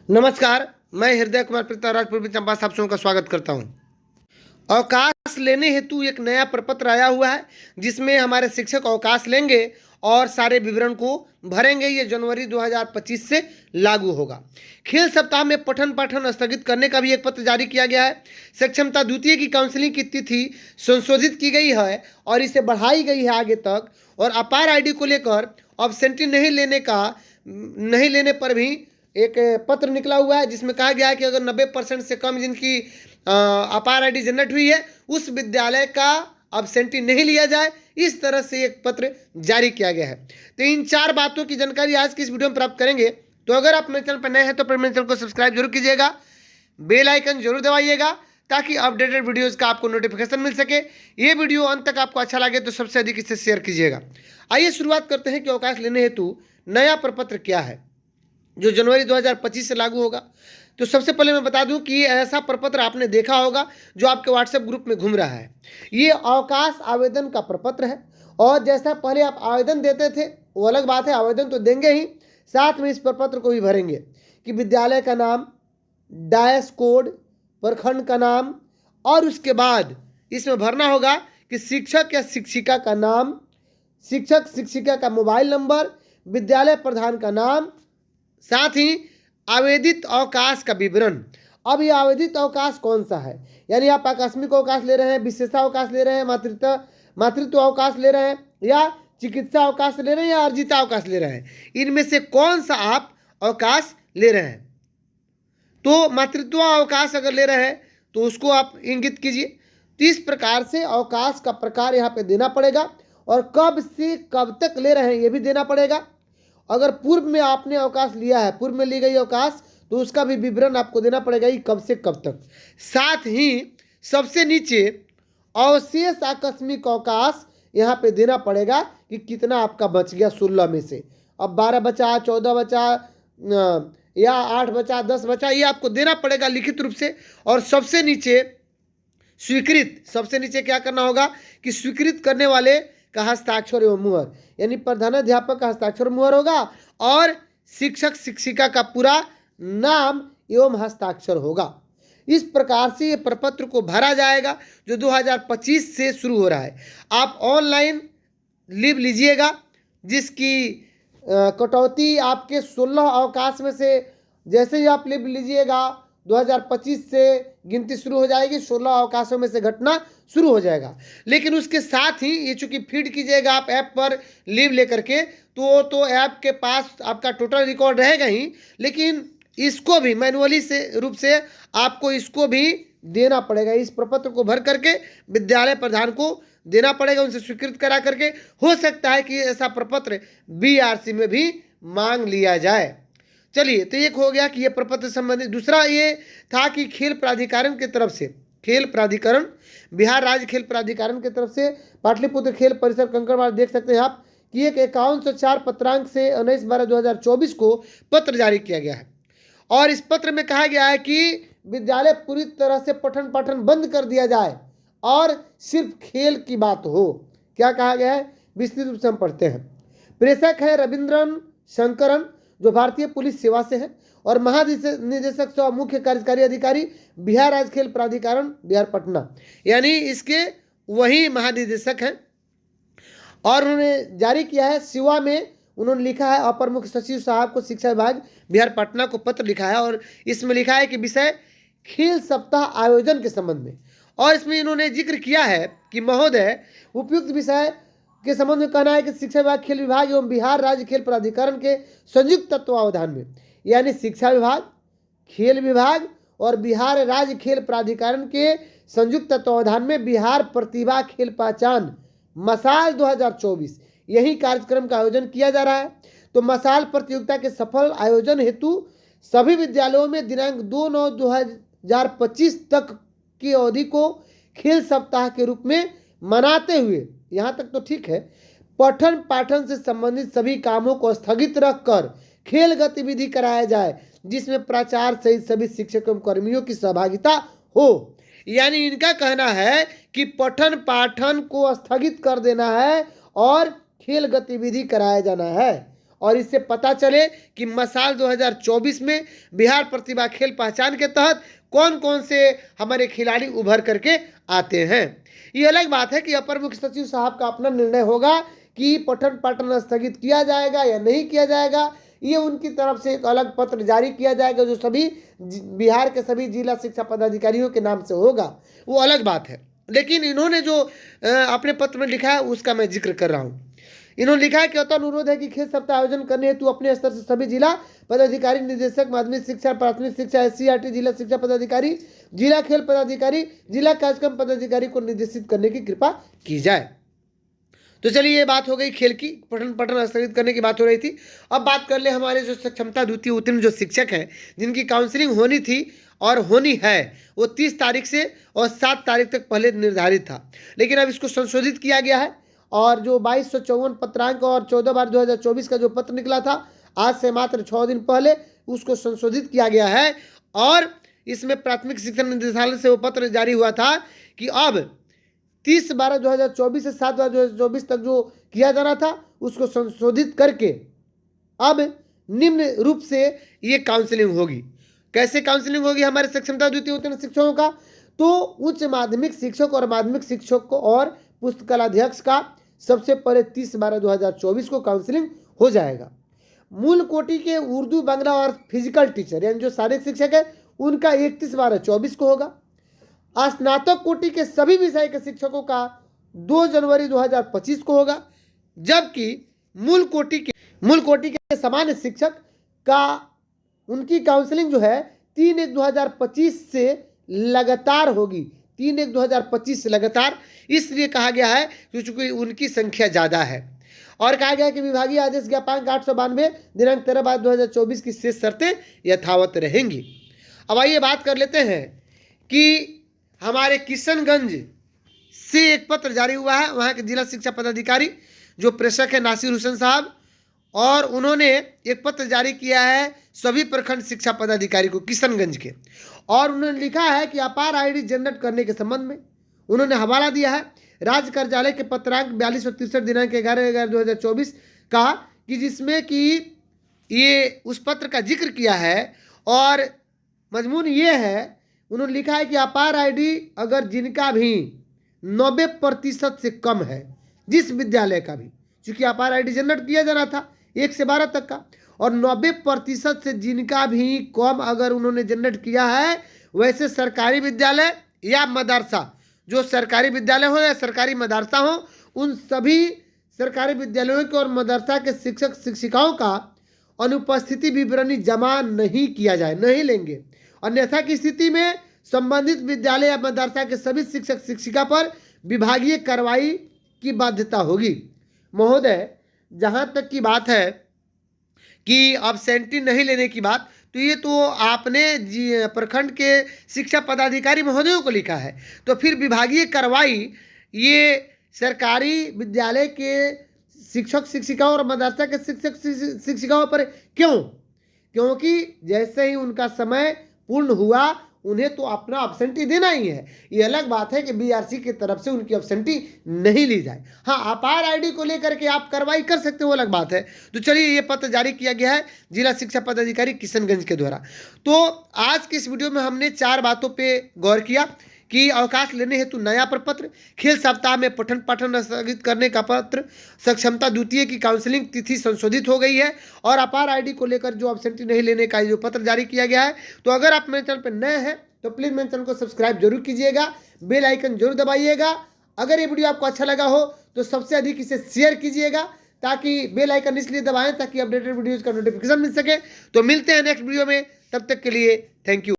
नमस्कार। मैं हृदय कुमार पृथ्वीराज पूर्वी चंपा साहब का स्वागत करता हूं। अवकाश लेने हेतु एक नया प्रपत्र आया हुआ है जिसमें हमारे शिक्षक अवकाश लेंगे और सारे विवरण को भरेंगे। ये जनवरी 2025 से लागू होगा। खेल सप्ताह में पठन पाठन स्थगित करने का भी एक पत्र जारी किया गया है। सक्षमता द्वितीय की काउंसलिंग की तिथि संशोधित की गई है और इसे बढ़ाई गई है आगे तक। और अपार आईडी को लेकर अब्सेंटी नहीं लेने पर भी एक पत्र निकला हुआ है जिसमें कहा गया है कि अगर 90% से कम जिनकी अपार आईडी जनरेट हुई है उस विद्यालय का अब्सेंटी नहीं लिया जाए। इस तरह से एक पत्र जारी किया गया है। तो इन चार बातों की जानकारी आज की इस वीडियो में प्राप्त करेंगे। तो अगर आप मेरे चैनल पर नए हैं तो मेरे चैनल को सब्सक्राइब जरूर कीजिएगा, बेल आइकन जरूर दबाइएगा ताकि अपडेटेड वीडियोस का आपको नोटिफिकेशन मिल सके। ये वीडियो अंत तक आपको अच्छा लगे तो सबसे अधिक इसे शेयर कीजिएगा। आइए शुरुआत करते हैं कि अवकाश लेने हेतु नया प्रपत्र क्या है जो जनवरी 2025 से लागू होगा। तो सबसे पहले मैं बता दूं कि ये ऐसा प्रपत्र आपने देखा होगा जो आपके व्हाट्सएप ग्रुप में घूम रहा है। ये अवकाश आवेदन का प्रपत्र है और जैसा पहले आप आवेदन देते थे वो अलग बात है, आवेदन तो देंगे ही, साथ में इस प्रपत्र को भी भरेंगे कि विद्यालय का नाम, डायस कोड, प्रखंड का नाम और उसके बाद इसमें भरना होगा कि शिक्षक या शिक्षिका का नाम, शिक्षक शिक्षिका का मोबाइल नंबर, विद्यालय प्रधान का नाम, साथ ही आवेदित अवकाश का विवरण। अब ये आवेदित अवकाश कौन सा है, यानी आप आकस्मिक अवकाश ले रहे हैं, विशेषावकाश ले रहे हैं, मातृत्व अवकाश ले रहे हैं या चिकित्सा अवकाश ले रहे हैं या अर्जित अवकाश ले रहे हैं, इनमें से कौन सा आप अवकाश ले रहे हैं। तो मातृत्व अवकाश अगर ले रहे हैं तो उसको आप इंगित कीजिए। तो इस प्रकार से अवकाश का प्रकार यहाँ पे देना पड़ेगा और कब से कब तक ले रहे हैं ये भी देना पड़ेगा। अगर पूर्व में आपने अवकाश लिया है, पूर्व में ली गई अवकाश, तो उसका भी विवरण आपको देना पड़ेगा कि कब से कब तक। साथ ही सबसे नीचे अवशेष आकस्मिक अवकाश यहाँ पे देना पड़ेगा कि कितना आपका बच गया 16 में से। अब 12 बचा, 14 बचा या 8 बचा, 10 बचा, ये आपको देना पड़ेगा लिखित रूप से। और सबसे नीचे स्वीकृत, सबसे नीचे क्या करना होगा कि स्वीकृत करने वाले का हस्ताक्षर एवं मुहर, यानी प्रधानाध्यापक का हस्ताक्षर मुहर होगा और शिक्षक शिक्षिका का पूरा नाम एवं हस्ताक्षर होगा। इस प्रकार से ये प्रपत्र को भरा जाएगा जो 2025 से शुरू हो रहा है। आप ऑनलाइन लीव लीजिएगा जिसकी कटौती आपके 16 अवकाश में से, जैसे ही आप लीव लीजिएगा 2025 से गिनती शुरू हो जाएगी, 16 अवकाशों में से घटना शुरू हो जाएगा। लेकिन उसके साथ ही ये चूंकि फीड कीजिएगा आप ऐप पर लीव लेकर के, तो ऐप के पास आपका टोटल रिकॉर्ड रहेगा ही, लेकिन इसको भी मैनुअली से रूप से आपको इसको भी देना पड़ेगा। इस प्रपत्र को भर करके विद्यालय प्रधान को देना पड़ेगा, उनसे स्वीकृत करा करके। हो सकता है कि ऐसा प्रपत्र BRC में भी मांग लिया जाए। चलिए, तो एक हो गया कि ये प्रपत्र संबंधित। दूसरा ये था कि खेल प्राधिकरण की तरफ से, खेल प्राधिकरण, बिहार राज्य खेल प्राधिकरण की तरफ से पाटलिपुत्र खेल परिसर कंकड़बाग देख सकते हैं आप कि एक 5104 पत्रांक से 19/12/2024 को पत्र जारी किया गया है। और इस पत्र में कहा गया है कि विद्यालय पूरी तरह से पठन पाठन बंद कर दिया जाए और सिर्फ खेल की बात हो। क्या कहा गया है विस्तृत रूप से हम पढ़ते हैं। प्रेषक है रविंद्रन शंकरन जो भारतीय पुलिस सेवा से है और महानिदेशक सह मुख्य कार्यकारी अधिकारी बिहार राज्य खेल प्राधिकरण बिहार पटना, यानी इसके वही महानिदेशक हैं। और उन्होंने जारी किया है शिवा में, उन्होंने लिखा है अपर मुख्य सचिव साहब को शिक्षा विभाग बिहार पटना को पत्र लिखा है और इसमें लिखा है कि विषय खेल सप्ताह आयोजन के संबंध में। और इसमें इन्होंने जिक्र किया है कि महोदय उपयुक्त विषय के संबंध में कहना है कि शिक्षा विभाग, खेल विभाग एवं बिहार राज्य खेल प्राधिकरण के संयुक्त तत्वावधान में, यानी शिक्षा विभाग, खेल विभाग और बिहार राज्य खेल प्राधिकरण के संयुक्त तत्वावधान में बिहार प्रतिभा खेल पहचान मसाल 2024 यही कार्यक्रम का आयोजन किया जा रहा है। तो मसाल प्रतियोगिता के सफल आयोजन हेतु सभी विद्यालयों में दिनांक 2/9/2025 तक की अवधि को खेल सप्ताह के रूप में मनाते हुए, यहाँ तक तो ठीक है, पठन पाठन से संबंधित सभी कामों को स्थगित रखकर खेल गतिविधि कराया जाए जिसमें प्राचार्य सहित सभी शिक्षक एवं कर्मियों की सहभागिता हो। यानी इनका कहना है कि पठन पाठन को स्थगित कर देना है और खेल गतिविधि कराया जाना है। और इससे पता चले कि मसाल 2024 में बिहार प्रतिभा खेल पहचान के तहत कौन कौन से हमारे खिलाड़ी उभर करके आते हैं। ये अलग बात है कि अपर मुख्य सचिव साहब का अपना निर्णय होगा कि पठन पाठन स्थगित किया जाएगा या नहीं किया जाएगा। ये उनकी तरफ से एक अलग पत्र जारी किया जाएगा जो सभी बिहार के सभी जिला शिक्षा पदाधिकारियों के नाम से होगा, वो अलग बात है। लेकिन इन्होंने जो अपने पत्र में लिखा है उसका मैं जिक्र कर रहा हूँ। इन्होंने लिखा है कि अतः अनुरोध है कि खेल सप्ताह आयोजन करने हेतु अपने स्तर से सभी जिला पदाधिकारी, निदेशक माध्यमिक शिक्षा, प्राथमिक शिक्षा, SC/RT जिला शिक्षा पदाधिकारी, जिला खेल पदाधिकारी, जिला कार्यक्रम पदाधिकारी को निर्देशित करने की कृपा की जाए। तो चलिए ये बात हो गई खेल की, पठन पाठन स्थगित करने की बात हो रही थी। अब बात कर ले हमारे जो सक्षमता द्वितीय उत्तीर्ण जो शिक्षक हैं जिनकी काउंसलिंग होनी थी और होनी है, वो 30 तारीख से और 7 तारीख तक पहले निर्धारित था, लेकिन अब इसको संशोधित किया गया है और जो 2254 पत्रांक और 14/2024 का जो पत्र निकला था आज से मात्र 6 दिन पहले उसको संशोधित किया गया है। और इसमें प्राथमिक शिक्षा निदेशालय से वो पत्र जारी हुआ था कि अब 30/12/2024 से 7/2024 तक जो किया जाना था उसको संशोधित करके अब निम्न रूप से ये काउंसलिंग होगी। कैसे काउंसलिंग होगी हमारे सक्षमता द्वितीय उत्तीर्ण शिक्षकों का? तो उच्च माध्यमिक शिक्षक और माध्यमिक शिक्षक को और पुस्तकालयाध्यक्ष का सबसे पहले 30/12/2024 को काउंसलिंग हो जाएगा। मूल कोटि के उर्दू, बांग्ला और फिजिकल टीचर यानी जो शारीरिक शिक्षक है उनका 31/12/24 को होगा। स्नातक कोटि के सभी विषय के शिक्षकों का 2 जनवरी 2025 को होगा, जबकि मूल कोटि के सामान्य शिक्षक का उनकी काउंसलिंग जो है 3/1/2025 से लगातार होगी। 3/1/2025 से लगातार इसलिए कहा गया है क्योंकि उनकी संख्या ज़्यादा है। और कहा गया कि विभागीय आदेश ज्ञापांक 892 दिनांक 13/12/2024 की शेष शर्तें यथावत रहेंगी। अब आइए बात कर लेते हैं कि हमारे किशनगंज से एक पत्र जारी हुआ है, वहाँ के जिला शिक्षा पदाधिकारी जो प्रेषक है नासिर हुसैन साहब, और उन्होंने एक पत्र जारी किया है सभी प्रखंड शिक्षा पदाधिकारी को किशनगंज के, और उन्होंने लिखा है कि अपार ID जनरेट करने के संबंध में उन्होंने हवाला दिया है राज्य कार्यालय के पत्रांक 4263 दिनांक 11/11/2024 का, कि जिसमें कि ये उस पत्र का जिक्र किया है और मजमून ये है, उन्होंने लिखा है कि अपार ID अगर जिनका भी 90% से कम है, जिस विद्यालय का भी, चूँकि अपार ID जनरेट किया जाना था 1 से 12 तक का, और 90% से जिनका भी कम अगर उन्होंने जनरेट किया है, वैसे सरकारी विद्यालय या मदरसा, जो सरकारी विद्यालय हो या सरकारी मदरसा हो, उन सभी सरकारी विद्यालयों के और मदरसा के शिक्षक शिक्षिकाओं का अनुपस्थिति विवरणी जमा नहीं किया जाए, नहीं लेंगे। अन्यथा की स्थिति में संबंधित विद्यालय या मदरसा के सभी शिक्षक शिक्षिका पर विभागीय कार्रवाई की बाध्यता होगी। महोदय, जहां तक की बात है कि एब्सेंटी नहीं लेने की बात, तो ये तो आपने प्रखंड के शिक्षा पदाधिकारी महोदयों को लिखा है, तो फिर विभागीय कार्रवाई ये सरकारी विद्यालय के शिक्षक शिक्षिकाओं और मदरसा के शिक्षक शिक्षिकाओं पर क्यों? क्योंकि जैसे ही उनका समय पूर्ण हुआ उन्हें तो अपना एब्सेंटी देना ही है। ये अलग बात है कि BRC की तरफ से उनकी एब्सेंटी नहीं ली जाए। हाँ, अपार ID को लेकर के आप कार्रवाई कर सकते हो, अलग बात है। तो चलिए, ये पत्र जारी किया गया है जिला शिक्षा पदाधिकारी किशनगंज के द्वारा। तो आज की इस वीडियो में हमने 4 बातों पर गौर किया कि अवकाश लेने हेतु नया प्रपत्र, खेल सप्ताह में पठन पाठन स्थगित करने का पत्र, सक्षमता द्वितीय की काउंसलिंग तिथि संशोधित हो गई है, और अपार ID को लेकर जो एब्सेंटी नहीं लेने का जो पत्र जारी किया गया है। तो अगर आप मेरे चैनल पर नए हैं तो प्लीज़ मेरे चैनल को सब्सक्राइब जरूर कीजिएगा, बेल आइकन जरूर दबाइएगा। अगर ये वीडियो आपको अच्छा लगा हो तो सबसे अधिक इसे शेयर कीजिएगा, ताकि बेल आइकन इसलिए दबाएं ताकि अपडेटेड वीडियोज़ का नोटिफिकेशन मिल सके। तो मिलते हैं नेक्स्ट वीडियो में, तब तक के लिए थैंक यू।